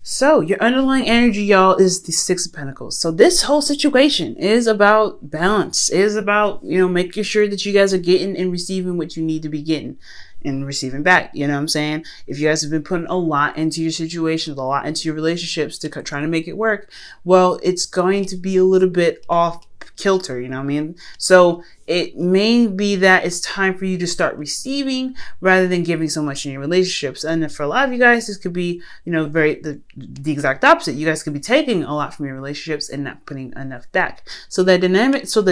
So your underlying energy, y'all, is the Six of Pentacles. So this whole situation is about balance, is about, making sure that you guys are getting and receiving what you need to be getting and receiving back. You know what I'm saying? If you guys have been putting a lot into your situations, a lot into your relationships to trying to make it work, well, it's going to be a little bit off kilter, you know what I mean? So it may be that it's time for you to start receiving rather than giving so much in your relationships. And for a lot of you guys, this could be, the exact opposite. You guys could be taking a lot from your relationships and not putting enough back. So the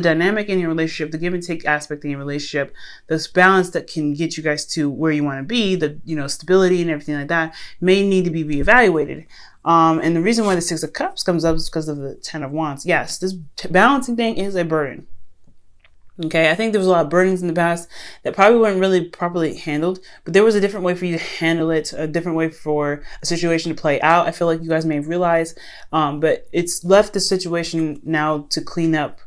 dynamic in your relationship, the give and take aspect in your relationship, this balance that can get you guys to where you want to be, the, stability and everything like that, may need to be reevaluated. And the reason why the Six of Cups comes up is because of the Ten of Wands. Yes, this balancing thing is a burden. Okay, I think there was a lot of burdens in the past that probably weren't really properly handled, but there was a different way for you to handle it, a different way for a situation to play out. I feel like you guys may have realized, but it's left the situation now to clean up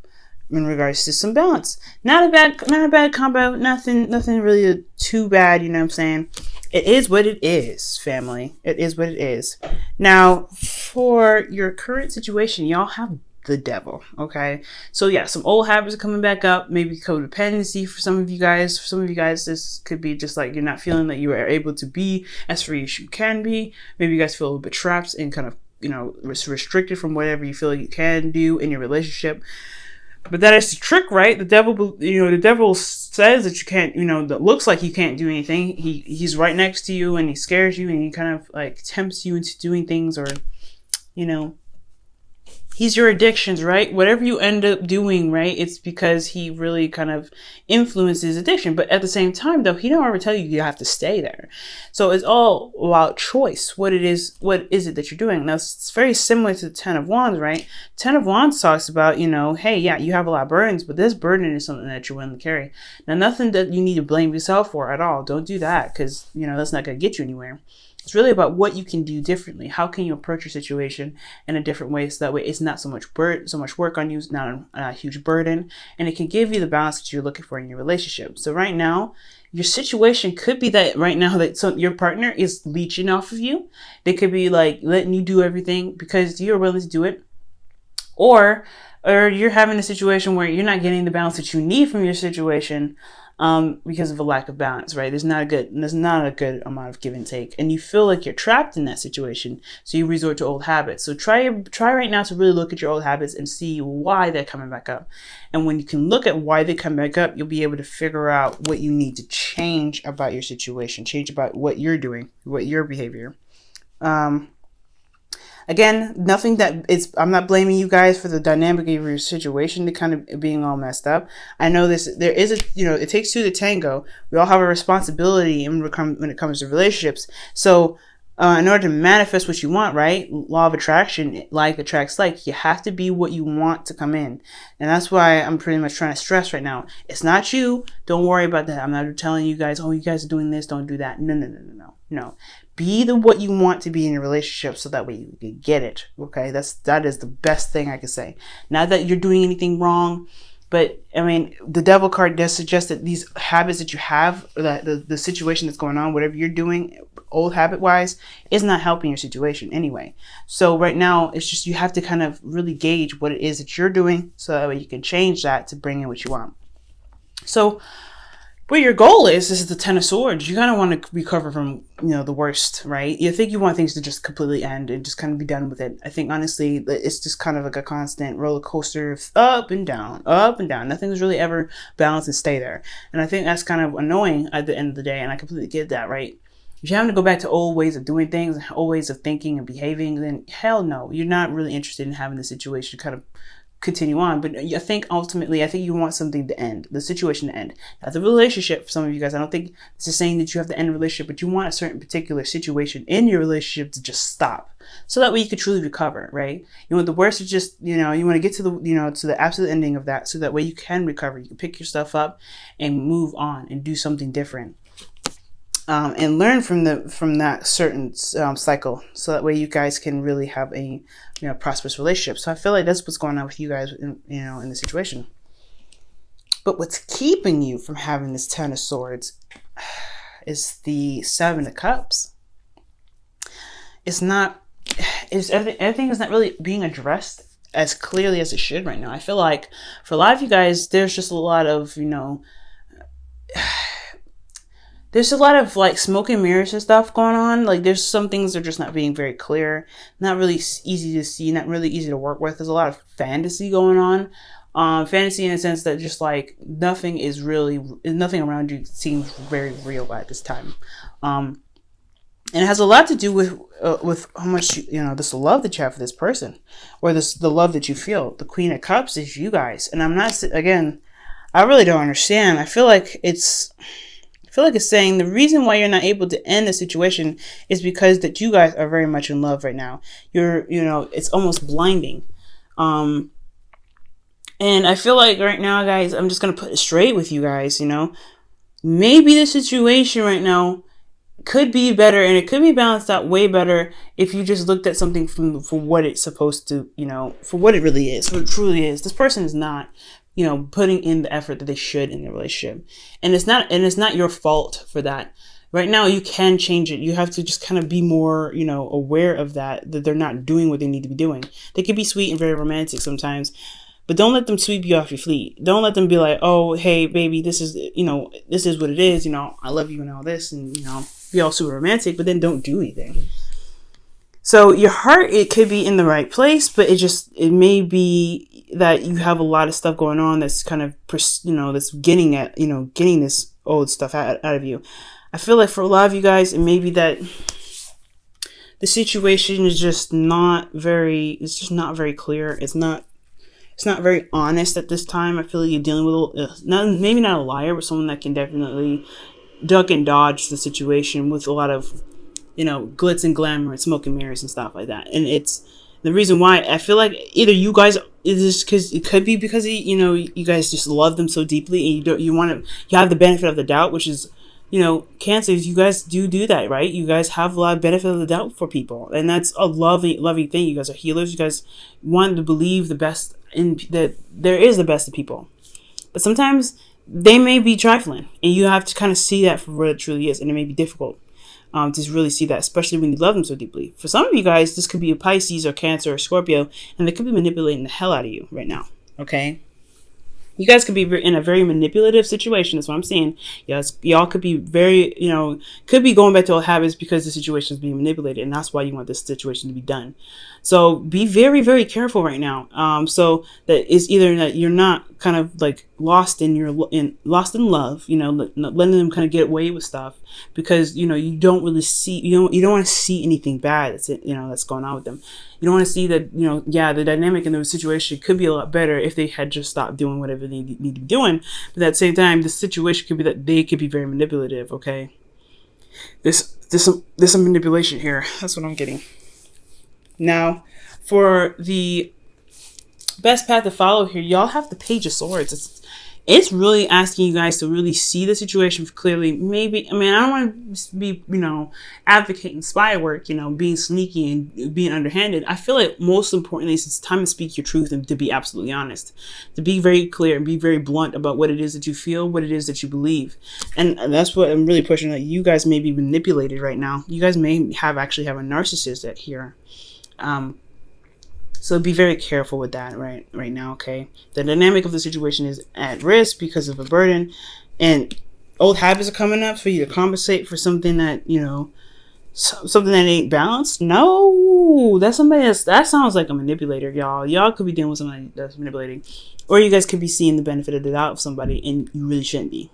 in regards to some balance. Not a bad combo, nothing really too bad, you know what I'm saying? It is what it is, family. It is what it is. Now, for your current situation, y'all have the Devil, okay? So yeah, some old habits are coming back up, maybe codependency for some of you guys. For some of you guys, this could be just like you're not feeling that you are able to be as free as you can be. Maybe you guys feel a little bit trapped and kind of, restricted from whatever you feel like you can do in your relationship. But that is the trick, right? The devil says that you can't, that looks like you can't do anything. He's right next to you and he scares you and he kind of like tempts you into doing things, or, he's your addictions, right? Whatever you end up doing, right? It's because he really kind of influences addiction. But at the same time, though, he don't ever tell you have to stay there. So it's all about choice. What is it that you're doing? Now, it's very similar to the Ten of Wands, right? Ten of Wands talks about, hey, yeah, you have a lot of burdens, but this burden is something that you're willing to carry. Now, nothing that you need to blame yourself for at all. Don't do that, because, that's not going to get you anywhere. It's really about what you can do differently. How can you approach your situation in a different way, so that way it's not so much work on you, it's not a huge burden, and it can give you the balance that you're looking for in your relationship. So right now, your situation could be that right now that your partner is leeching off of you. They could be like letting you do everything because you're willing to do it, or you're having a situation where you're not getting the balance that you need from your situation. Because of a lack of balance, right? There's not a good amount of give and take, and you feel like you're trapped in that situation, so you resort to old habits. So try right now to really look at your old habits and see why they're coming back up. And when you can look at why they come back up, you'll be able to figure out what you need to change about your situation, change about what you're doing, what your behavior. Again, I'm not blaming you guys for the dynamic of your situation to kind of being all messed up. I know there is it takes two to tango. We all have a responsibility when it comes to relationships. So in order to manifest what you want, right? Law of attraction, like attracts like, you have to be what you want to come in. And that's why I'm pretty much trying to stress right now. It's not you. Don't worry about that. I'm not telling you guys, oh, you guys are doing this, don't do that. No. Be what you want to be in your relationship, so that way you can get it. Okay, that is the best thing I can say. Not that you're doing anything wrong, but I mean, the Devil card does suggest that these habits that you have, or that the situation that's going on, whatever you're doing, old habit wise, is not helping your situation anyway. So right now, it's just you have to kind of really gauge what it is that you're doing, so that way you can change that to bring in what you want. So, but your goal is the Ten of Swords. You kind of want to recover from, the worst, right? You think you want things to just completely end and just kind of be done with it. I think, honestly, it's just kind of like a constant roller coaster of up and down, up and down. Nothing's really ever balanced and stay there. And I think that's kind of annoying at the end of the day. And I completely get that, right? If you're having to go back to old ways of doing things, old ways of thinking and behaving, then hell no. You're not really interested in having the situation kind of continue on. But I think ultimately, you want something to end, the situation to end, not the relationship. For some of you guys, I don't think this is saying that you have to end a relationship, but you want a certain particular situation in your relationship to just stop, so that way you could truly recover, right? You want the worst to just, you want to get to the, to the absolute ending of that, so that way you can recover, you can pick yourself up and move on and do something different. And learn from that certain cycle, so that way you guys can really have a prosperous relationship. So I feel like that's what's going on with you guys in the situation. But what's keeping you from having this Ten of Swords is the Seven of Cups. It's not is everything is not really being addressed as clearly as it should right now. I feel like for a lot of you guys, there's just a lot of, there's a lot of like smoke and mirrors and stuff going on. Like there's some things that are just not being very clear, not really easy to see, not really easy to work with. There's a lot of fantasy going on. Fantasy in a sense that just like nothing around you seems very real at this time. And it has a lot to do with how much this love that you have for this person, or the love that you feel. The Queen of Cups is you guys, and I really don't understand. I feel like it's saying the reason why you're not able to end the situation is because that you guys are very much in love right now. It's almost blinding. And I feel like right now, guys, I'm just gonna put it straight with you guys. Maybe the situation right now could be better, and it could be balanced out way better if you just looked at something for what it's supposed to, for what it really is, what it truly is. This person is not, putting in the effort that they should in the relationship, and it's not your fault for that. Right now, you can change it. You have to just kind of be more, aware of that they're not doing what they need to be doing. They can be sweet and very romantic sometimes, but don't let them sweep you off your feet. Don't let them be like, oh, hey, baby, this is what it is. I love you and all this, and, be all super romantic, but then don't do anything. So your heart, it could be in the right place, but it may be that you have a lot of stuff going on that's kind of, that's getting this old stuff out of you. I feel like for a lot of you guys, it may be that the situation is just not very clear. It's not very honest at this time. I feel like you're dealing with maybe not a liar, but someone that can definitely duck and dodge the situation with a lot of, glitz and glamour and smoke and mirrors and stuff like that. And it's the reason why I feel like either you guys, it could be because you guys just love them so deeply, and you have the benefit of the doubt, which is, Cancers, you guys do that, right? You guys have a lot of benefit of the doubt for people, and that's a lovely thing. You guys are healers. You guys want to believe the best that there is the best of people, but sometimes they may be trifling, and you have to kind of see that for what it truly is, and it may be difficult to really see that, especially when you love them so deeply. For some of you guys, this could be a Pisces or Cancer or Scorpio, and they could be manipulating the hell out of you right now, okay? You guys could be in a very manipulative situation. That's what I'm saying. Yes, y'all could be very, could be going back to old habits because the situation is being manipulated, and that's why you want this situation to be done. So be very, very careful right now. So that is either that you're not kind of like lost in love, letting them kind of get away with stuff because you don't really see, you don't want to see anything bad that's going on with them. You don't want to see that, the dynamic in the situation could be a lot better if they had just stopped doing whatever they need to be doing. But at the same time, the situation could be that they could be very manipulative, okay? There's some manipulation here. That's what I'm getting. Now, for the best path to follow here, y'all have the Page of Swords. It's really asking you guys to really see the situation clearly. Maybe, I don't want to be, advocating spy work, being sneaky and being underhanded. I feel like most importantly, it's time to speak your truth and to be absolutely honest, to be very clear and be very blunt about what it is that you feel, what it is that you believe. And that's what I'm really pushing, that you guys may be manipulated right now. You guys may actually have a narcissist here. So be very careful with that right now, okay? The dynamic of the situation is at risk because of a burden, and old habits are coming up for you to compensate for something that, something that ain't balanced. No, that's somebody that sounds like a manipulator, y'all. Y'all could be dealing with somebody that's manipulating, or you guys could be seeing the benefit of the doubt of somebody, and you really shouldn't be.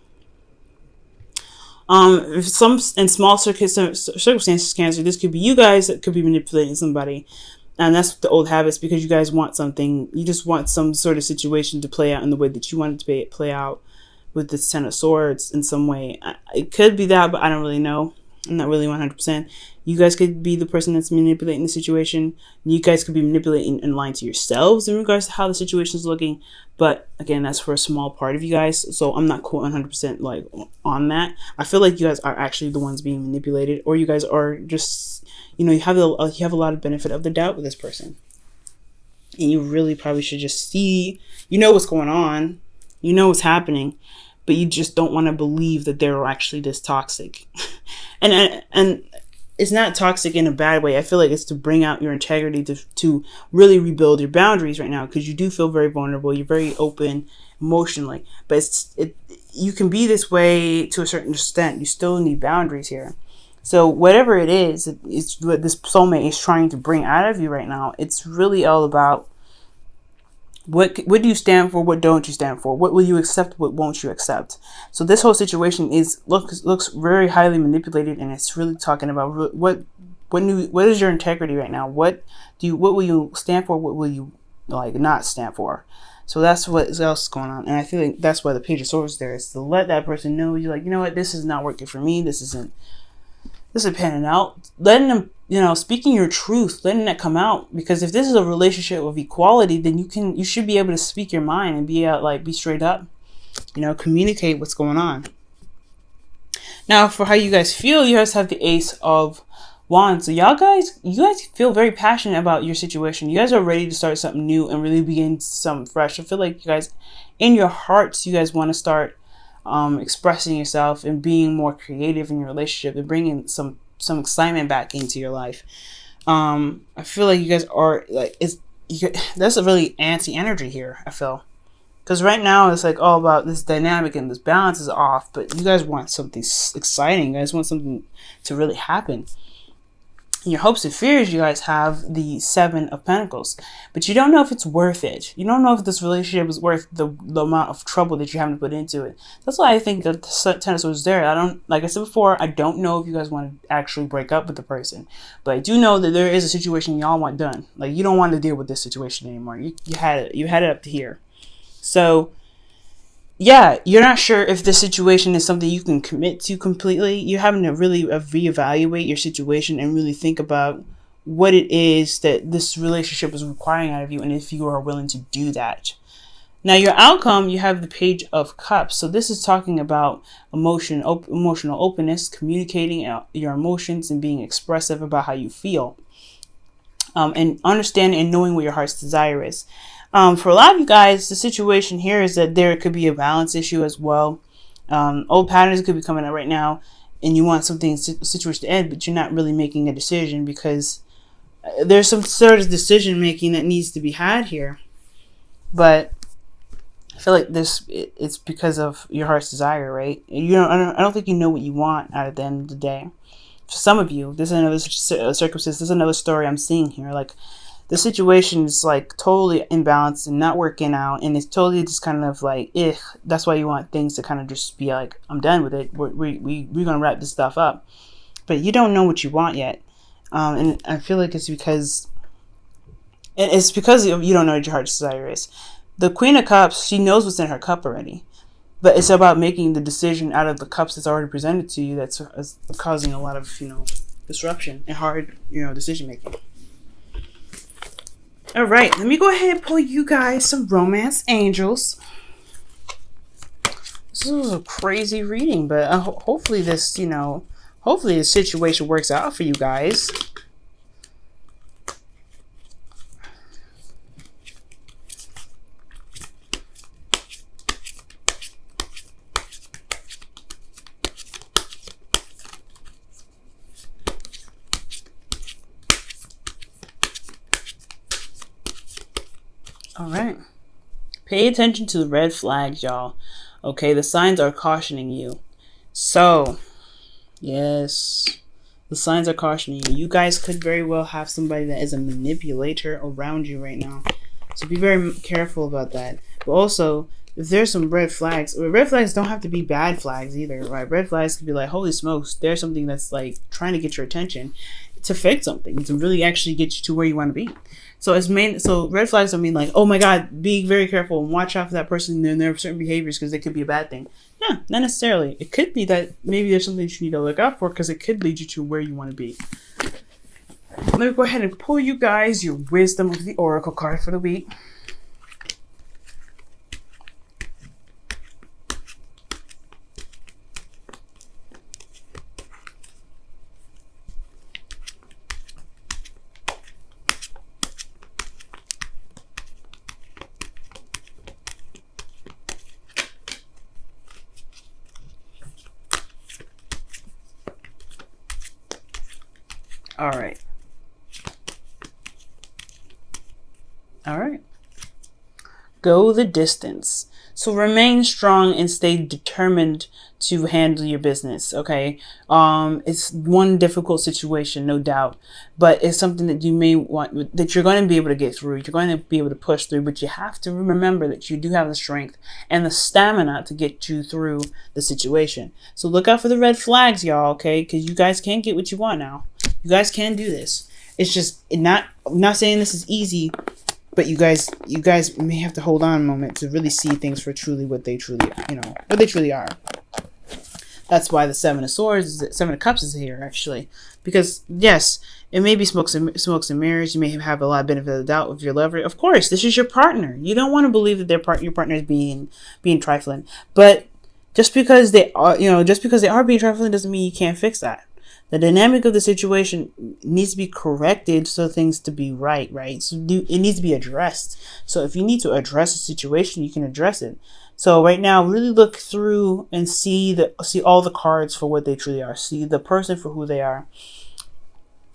If some in small circumstances, Cancer, this could be you guys that could be manipulating somebody. And that's the old habits, because you guys want something. You just want some sort of situation to play out in the way that you want it to play out with the Ten of Swords in some way. It could be that, but I don't really know. I'm not really 100%. You guys could be the person that's manipulating the situation. You guys could be manipulating and lying to yourselves in regards to how the situation is looking. But again, that's for a small part of you guys. So I'm not 100% like on that. I feel like you guys are actually the ones being manipulated, or you guys are just, you have a lot of benefit of the doubt with this person. And you really probably should just see, what's going on, what's happening, but you just don't want to believe that they're actually this toxic. and it's not toxic in a bad way. I feel like it's to bring out your integrity, to really rebuild your boundaries right now, because you do feel very vulnerable. You're very open emotionally, but you can be this way to a certain extent. You still need boundaries here. So whatever it is, it's what this soulmate is trying to bring out of you right now. It's really all about what do you stand for? What don't you stand for? What will you accept? What won't you accept? So this whole situation looks very highly manipulated, and it's really talking about what is your integrity right now? What will you stand for? What will you like not stand for? So that's what else is going on, and I feel like that's why the Page of Swords there is to let that person know you're like, you know what, this is not working for me. This isn't panning out. Letting them, speaking your truth, letting that come out. Because if this is a relationship of equality, then you should be able to speak your mind and be straight up. Communicate what's going on. Now, for how you guys feel, you guys have the Ace of Wands. So you guys feel very passionate about your situation. You guys are ready to start something new and really begin something fresh. I feel like you guys, in your hearts, you guys want to start expressing yourself and being more creative in your relationship and bringing some excitement back into your life. I feel like you guys are like, that's a really antsy energy here, I feel. Because right now it's like all about this dynamic and this balance is off, but you guys want something exciting. You guys want something to really happen. In your hopes and fears, you guys have the Seven of Pentacles, but you don't know if it's worth it. You don't know if this relationship is worth the amount of trouble that you have to put into it. That's why I think that the Ten of Swords is there. Like I said before, I don't know if you guys want to actually break up with the person, but I do know that there is a situation y'all want done. Like, you don't want to deal with this situation anymore. You had it up to here. So yeah, you're not sure if this situation is something you can commit to completely. You're having to really reevaluate your situation and really think about what it is that this relationship is requiring out of you, and if you are willing to do that. Now, your outcome, you have the Page of Cups. So this is talking about emotional openness, communicating your emotions and being expressive about how you feel, and understanding and knowing what your heart's desire is. For a lot of you guys, the situation here is that there could be a balance issue as well. Old patterns could be coming up right now, and you want something situation to end, but you're not really making a decision because there's some sort of decision making that needs to be had here. But I feel like it's because of your heart's desire, right? I don't think you know what you want out of the end of the day. For some of you, this is another circumstance. This is another story I'm seeing here. Like, the situation is like totally imbalanced and not working out, and it's totally just kind of like, that's why you want things to kind of just be like, I'm done with it. We're gonna wrap this stuff up, but you don't know what you want yet, and I feel like it's because you don't know what your heart's desire is. The Queen of Cups, she knows what's in her cup already, but it's about making the decision out of the cups that's already presented to you that's causing a lot of disruption and hard decision making. All right, let me go ahead and pull you guys some romance angels. This is a crazy reading, but hopefully this situation works out for you guys. All right. Pay attention to the red flags, y'all. Okay, the signs are cautioning you. So, yes, the signs are cautioning you. You guys could very well have somebody that is a manipulator around you right now. So be very careful about that. But also, if there's some red flags don't have to be bad flags either, right? Red flags could be like, holy smokes, there's something that's like trying to get your attention to fix something, to really actually get you to where you want to be. So red flags don't mean like, oh my God, be very careful and watch out for that person and their certain behaviors because they could be a bad thing. No, not necessarily. It could be that maybe there's something that you need to look out for because it could lead you to where you want to be. Let me go ahead and pull you guys your Wisdom of the Oracle card for the week. All right. All right. Go the distance. So remain strong and stay determined to handle your business. Okay. It's one difficult situation, no doubt, but it's something that you may want, that you're going to be able to get through. You're going to be able to push through, but you have to remember that you do have the strength and the stamina to get you through the situation. So look out for the red flags, y'all. Okay. Cause you guys can get what you want now. You guys can do this. It's just I'm not saying this is easy, but you guys may have to hold on a moment to really see things for truly what they truly, what they truly are. That's why the Seven of Swords, Seven of Cups is here, actually. Because, yes, it may be smokes and mirrors. You may have a lot of benefit of the doubt with your lover. Of course, this is your partner. You don't want to believe that your partner is being trifling. But just because they are, being trifling doesn't mean you can't fix that. The dynamic of the situation needs to be corrected so things to be right? So it needs to be addressed. So if you need to address a situation, you can address it. So right now, really look through and see all the cards for what they truly are. See the person for who they are.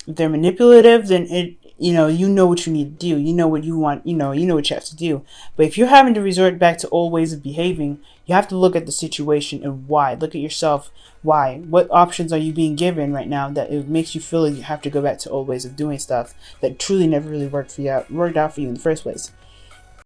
If they're manipulative, then you know what you need to do. You know what you want. You know what you have to do. But if you're having to resort back to old ways of behaving, you have to look at the situation and why. Look at yourself. Why? What options are you being given right now that it makes you feel like you have to go back to old ways of doing stuff that truly never really worked out for you in the first place?